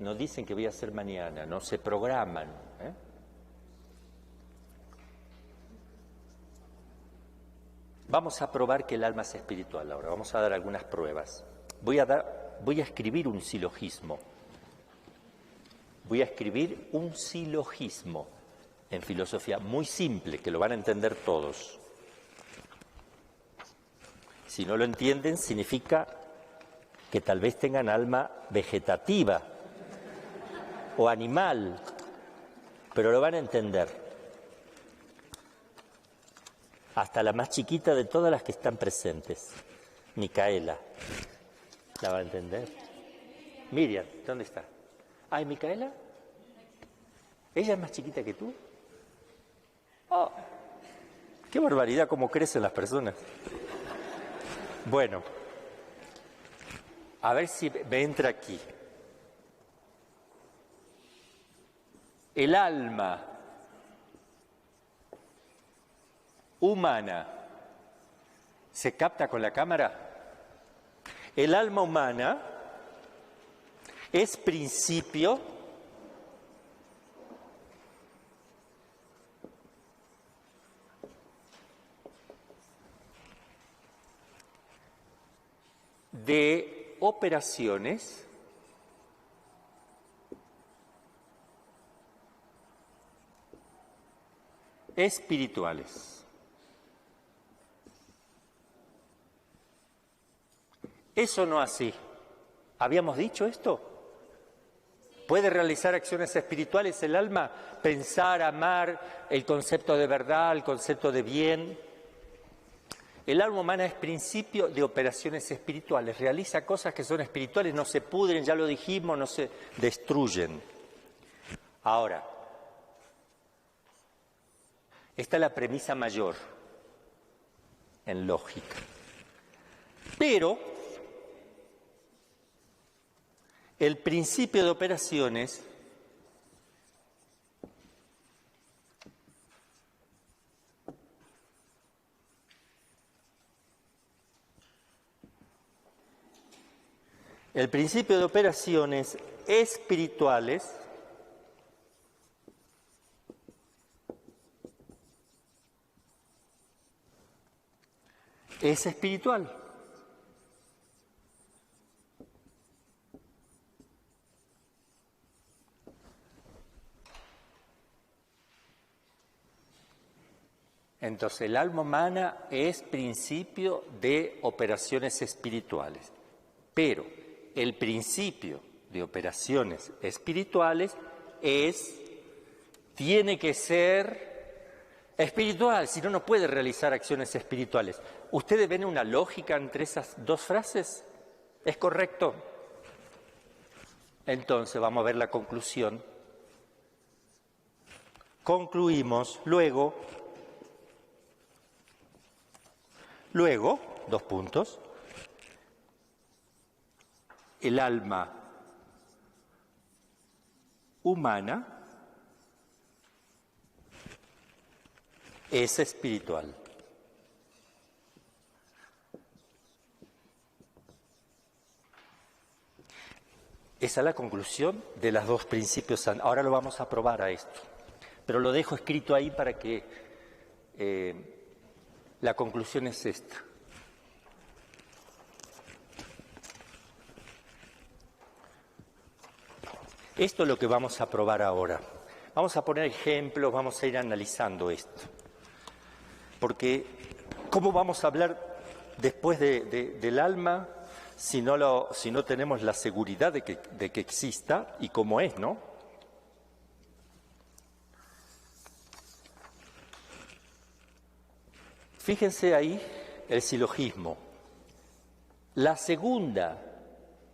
no dicen que voy a hacer mañana, no se programan. Vamos a probar que el alma es espiritual ahora, vamos a dar algunas pruebas. Voy a escribir un silogismo. En filosofía, muy simple, que lo van a entender todos. Si no lo entienden, significa que tal vez tengan alma vegetativa o animal, pero lo van a entender. Hasta la más chiquita de todas las que están presentes, Micaela, la va a entender. Miriam, ¿dónde está? ¿Ay, Micaela? ¿Ella es más chiquita que tú? ¡Oh! ¡Qué barbaridad cómo crecen las personas! Bueno, a ver si me entra aquí. El alma humana, ¿se capta con la cámara? El alma humana es principio de operaciones espirituales. Eso no así. ¿Habíamos dicho esto? ¿Puede realizar acciones espirituales el alma? Pensar, amar, el concepto de verdad, el concepto de bien. El alma humana es principio de operaciones espirituales, realiza cosas que son espirituales, no se pudren, ya lo dijimos, no se destruyen. Ahora, esta es la premisa mayor en lógica. Pero el principio de operaciones espirituales es espiritual. Entonces, el alma humana es principio de operaciones espirituales, pero el principio de operaciones espirituales tiene que ser espiritual, si no, no puede realizar acciones espirituales. ¿Ustedes ven una lógica entre esas dos frases? ¿Es correcto? Entonces, vamos a ver la conclusión. Concluimos luego, dos puntos, el alma humana es espiritual. Esa es la conclusión de los dos principios. Ahora lo vamos a probar a esto, pero lo dejo escrito ahí para que la conclusión es esta. Esto es lo que vamos a probar ahora. Vamos a poner ejemplos, vamos a ir analizando esto. Porque, ¿cómo vamos a hablar después del alma si no tenemos la seguridad de que exista y cómo es, ¿no? Fíjense ahí el silogismo.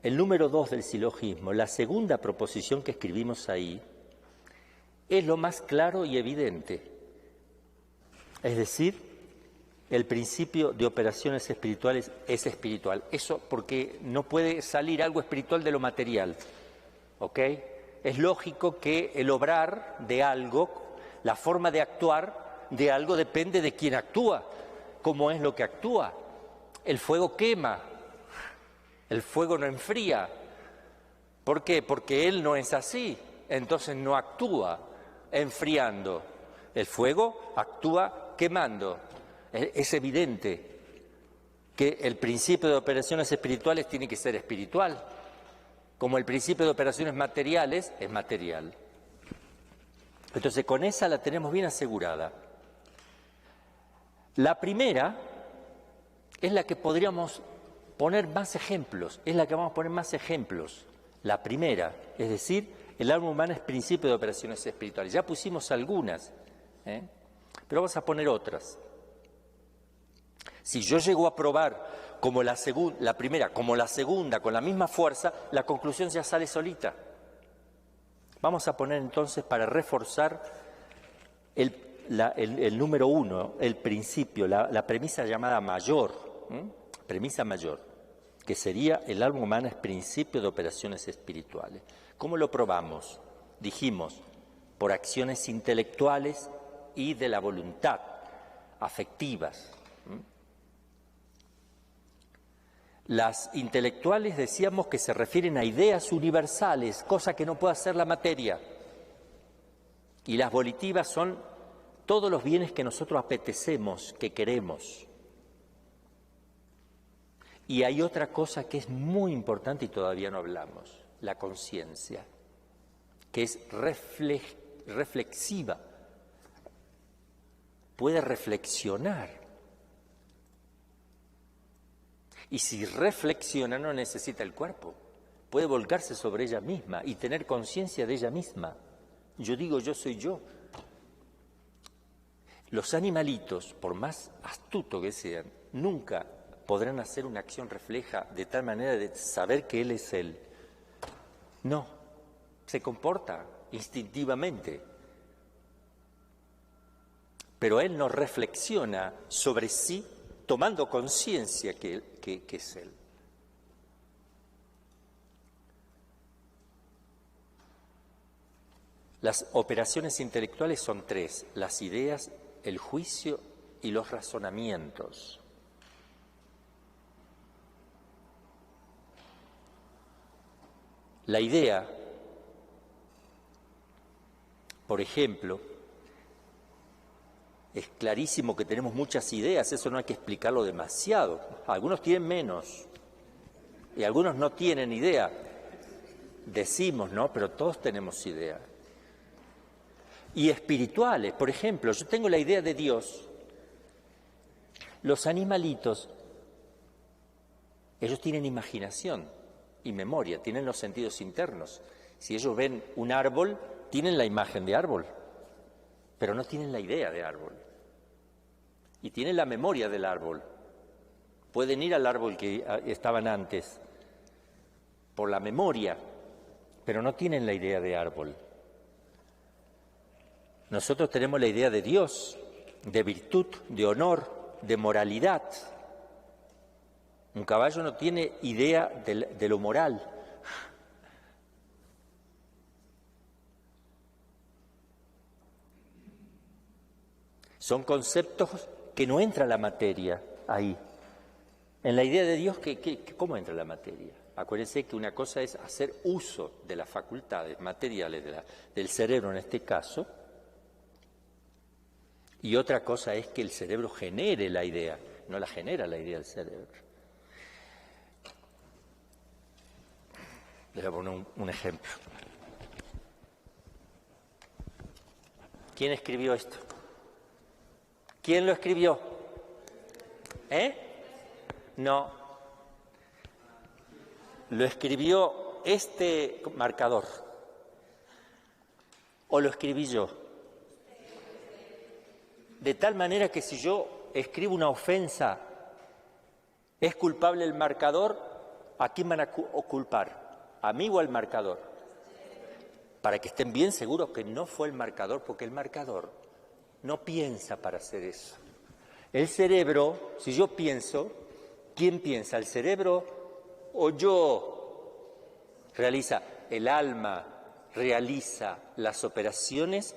El número 2 del silogismo, la segunda proposición que escribimos ahí, es lo más claro y evidente. Es decir, el principio de operaciones espirituales es espiritual. Eso porque no puede salir algo espiritual de lo material. ¿Ok? Es lógico que el obrar de algo, la forma de actuar de algo depende de quién actúa, cómo es lo que actúa. El fuego quema, el fuego no enfría. ¿Por qué? Porque él no es así, entonces no actúa enfriando. El fuego actúa quemando. Es evidente que el principio de operaciones espirituales tiene que ser espiritual, como el principio de operaciones materiales es material. Entonces con esa la tenemos bien asegurada. La primera es la que podríamos poner más ejemplos, es la que vamos a poner más ejemplos. La primera, es decir, el alma humana es principio de operaciones espirituales. Ya pusimos algunas, pero vamos a poner otras. Si yo llego a probar como la primera, como la segunda, con la misma fuerza, la conclusión ya sale solita. Vamos a poner entonces, para reforzar el número 1, el principio, la premisa llamada mayor, premisa mayor, que sería el alma humana es principio de operaciones espirituales. ¿Cómo lo probamos? Dijimos, por acciones intelectuales y de la voluntad, afectivas. Las intelectuales decíamos que se refieren a ideas universales, cosa que no puede hacer la materia. Y las volitivas son todos los bienes que nosotros apetecemos, que queremos. Y hay otra cosa que es muy importante y todavía no hablamos, la conciencia, que es reflexiva, puede reflexionar. Y si reflexiona no necesita el cuerpo, puede volcarse sobre ella misma y tener conciencia de ella misma. Yo digo, yo soy yo. Los animalitos, por más astutos que sean, nunca podrán hacer una acción refleja de tal manera de saber que él es él. No, se comporta instintivamente. Pero él no reflexiona sobre sí tomando conciencia que es él. Las operaciones intelectuales son tres: las ideas, el juicio y los razonamientos. La idea, por ejemplo, es clarísimo que tenemos muchas ideas, eso no hay que explicarlo demasiado. Algunos tienen menos y algunos no tienen idea. Decimos, ¿no? Pero todos tenemos idea. Y espirituales, por ejemplo, yo tengo la idea de Dios. Los animalitos, ellos tienen imaginación y memoria, tienen los sentidos internos. Si ellos ven un árbol, tienen la imagen de árbol, pero no tienen la idea de árbol. Y tienen la memoria del árbol. Pueden ir al árbol que estaban antes por la memoria, pero no tienen la idea de árbol. Nosotros tenemos la idea de Dios, de virtud, de honor, de moralidad. Un caballo no tiene idea de lo moral. Son conceptos que no entra la materia ahí. En la idea de Dios, ¿cómo entra la materia? Acuérdense que una cosa es hacer uso de las facultades materiales del cerebro en este caso, y otra cosa es que el cerebro genere la idea, no la genera la idea del cerebro. Les voy a poner un ejemplo. ¿Quién escribió esto? ¿Quién lo escribió? No. Lo escribió este marcador. ¿O lo escribí yo? De tal manera que si yo escribo una ofensa, ¿es culpable el marcador? ¿A quién van a culpar? ¿A mí o al marcador? Para que estén bien seguros que no fue el marcador, porque el marcador no piensa para hacer eso. El cerebro, si yo pienso, ¿quién piensa? ¿El cerebro o yo? El alma realiza las operaciones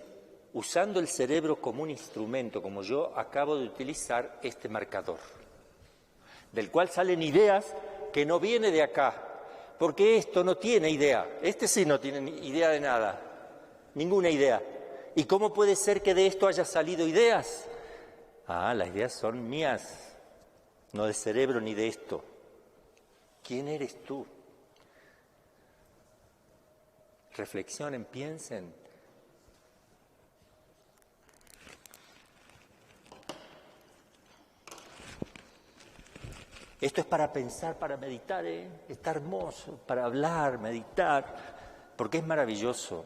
usando el cerebro como un instrumento, como yo acabo de utilizar este marcador, del cual salen ideas que no viene de acá, porque esto no tiene idea, este sí no tiene idea de nada, ninguna idea. ¿Y cómo puede ser que de esto haya salido ideas? Las ideas son mías, no del cerebro ni de esto. ¿Quién eres tú? Reflexionen, piensen. Esto es para pensar, para meditar, está hermoso, para hablar, meditar, porque es maravilloso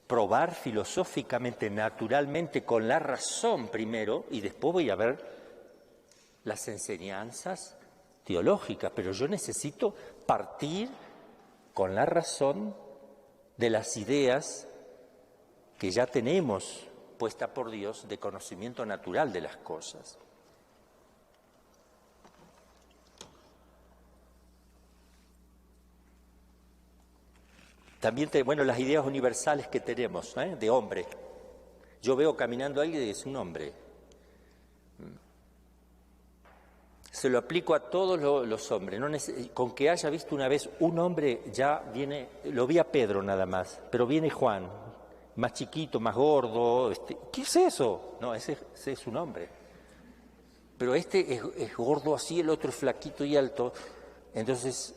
probar filosóficamente, naturalmente, con la razón primero, y después voy a ver las enseñanzas teológicas, pero yo necesito partir con la razón de las ideas que ya tenemos puesta por Dios de conocimiento natural de las cosas. También, las ideas universales que tenemos, de hombre. Yo veo caminando a alguien y es un hombre. Se lo aplico a todos los hombres. Con que haya visto una vez un hombre, ya viene, lo vi a Pedro nada más, pero viene Juan, más chiquito, más gordo. ¿Qué es eso? No, ese es un hombre. Pero este es gordo así, el otro es flaquito y alto. Entonces,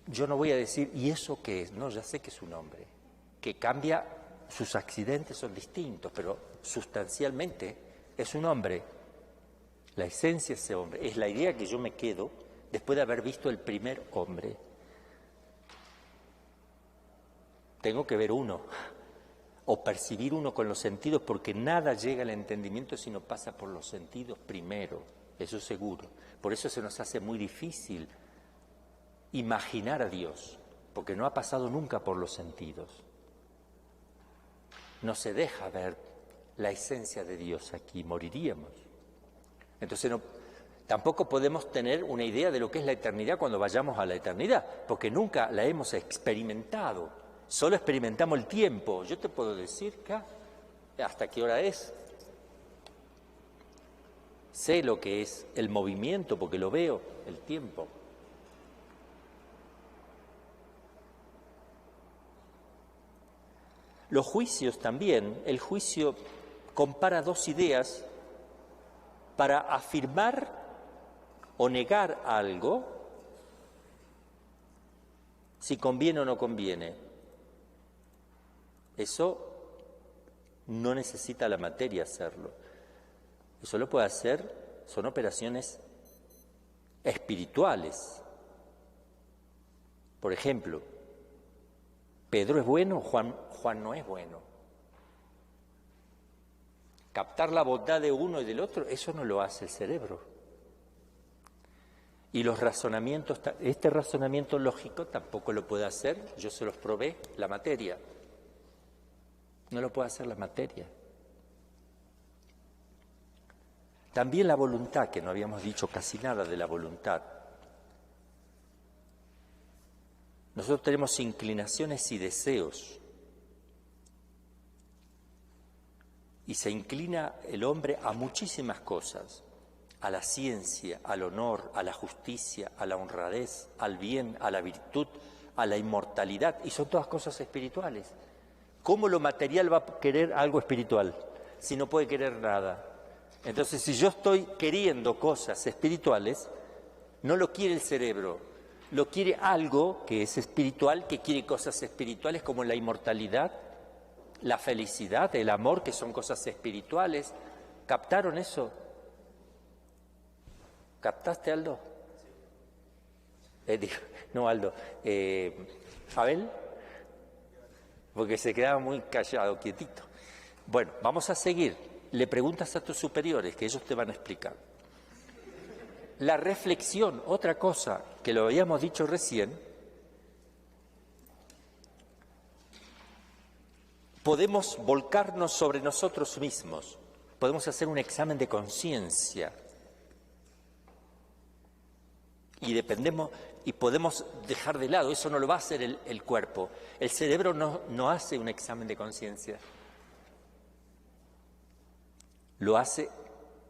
yo no voy a decir, ¿y eso qué es? No, ya sé que es un hombre, que cambia, sus accidentes son distintos, pero sustancialmente es un hombre. La esencia es ese hombre, es la idea que yo me quedo después de haber visto el primer hombre. Tengo que ver uno, o percibir uno con los sentidos, porque nada llega al entendimiento si no pasa por los sentidos primero, eso seguro. Por eso se nos hace muy difícil imaginar a Dios, porque no ha pasado nunca por los sentidos. No se deja ver la esencia de Dios aquí, moriríamos. Entonces tampoco podemos tener una idea de lo que es la eternidad cuando vayamos a la eternidad, porque nunca la hemos experimentado, solo experimentamos el tiempo. Yo te puedo decir que hasta qué hora es, sé lo que es el movimiento porque lo veo, el tiempo. Los juicios también, el juicio compara dos ideas para afirmar o negar algo, si conviene o no conviene. Eso no necesita la materia hacerlo. Eso lo puede hacer, son operaciones espirituales. Por ejemplo, ¿Pedro es bueno? Juan no es bueno. Captar la bondad de uno y del otro, eso no lo hace el cerebro. Y los razonamientos, este razonamiento lógico tampoco lo puede hacer, yo se los probé, la materia. No lo puede hacer la materia. También la voluntad, que no habíamos dicho casi nada de la voluntad. Nosotros tenemos inclinaciones y deseos. Y se inclina el hombre a muchísimas cosas, a la ciencia, al honor, a la justicia, a la honradez, al bien, a la virtud, a la inmortalidad, y son todas cosas espirituales. ¿Cómo lo material va a querer algo espiritual si no puede querer nada? Entonces, si yo estoy queriendo cosas espirituales, no lo quiere el cerebro, lo quiere algo que es espiritual, que quiere cosas espirituales como la inmortalidad, la felicidad, el amor, que son cosas espirituales. ¿Captaron eso? ¿Captaste, Aldo? No, Aldo. ¿Abel? Porque se quedaba muy callado, quietito. Bueno, vamos a seguir. Le preguntas a tus superiores, que ellos te van a explicar. La reflexión, otra cosa que lo habíamos dicho recién, podemos volcarnos sobre nosotros mismos, podemos hacer un examen de conciencia y podemos dejar de lado, eso no lo va a hacer el cuerpo. El cerebro no hace un examen de conciencia, lo hace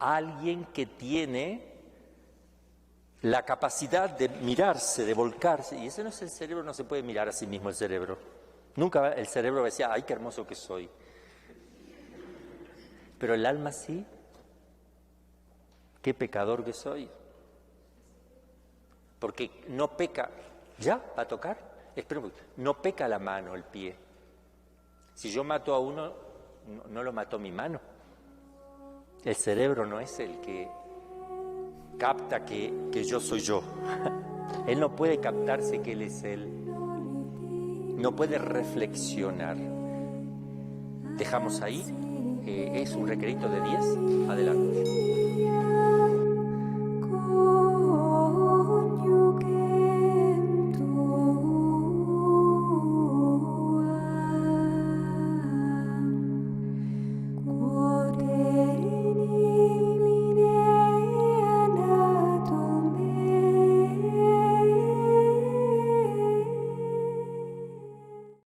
alguien que tiene la capacidad de mirarse, de volcarse, y ese no es el cerebro, no se puede mirar a sí mismo el cerebro. Nunca el cerebro decía, ¡ay, qué hermoso que soy! Pero el alma sí, ¡qué pecador que soy! Porque no peca, ¿ya? ¿Va a tocar? Espera un poquito. No peca la mano, el pie. Si yo mato a uno, no lo mató mi mano. El cerebro no es el que capta que yo soy yo. Él no puede captarse que él es él. No puede reflexionar. Dejamos ahí. Es un recreo de 10. Adelante.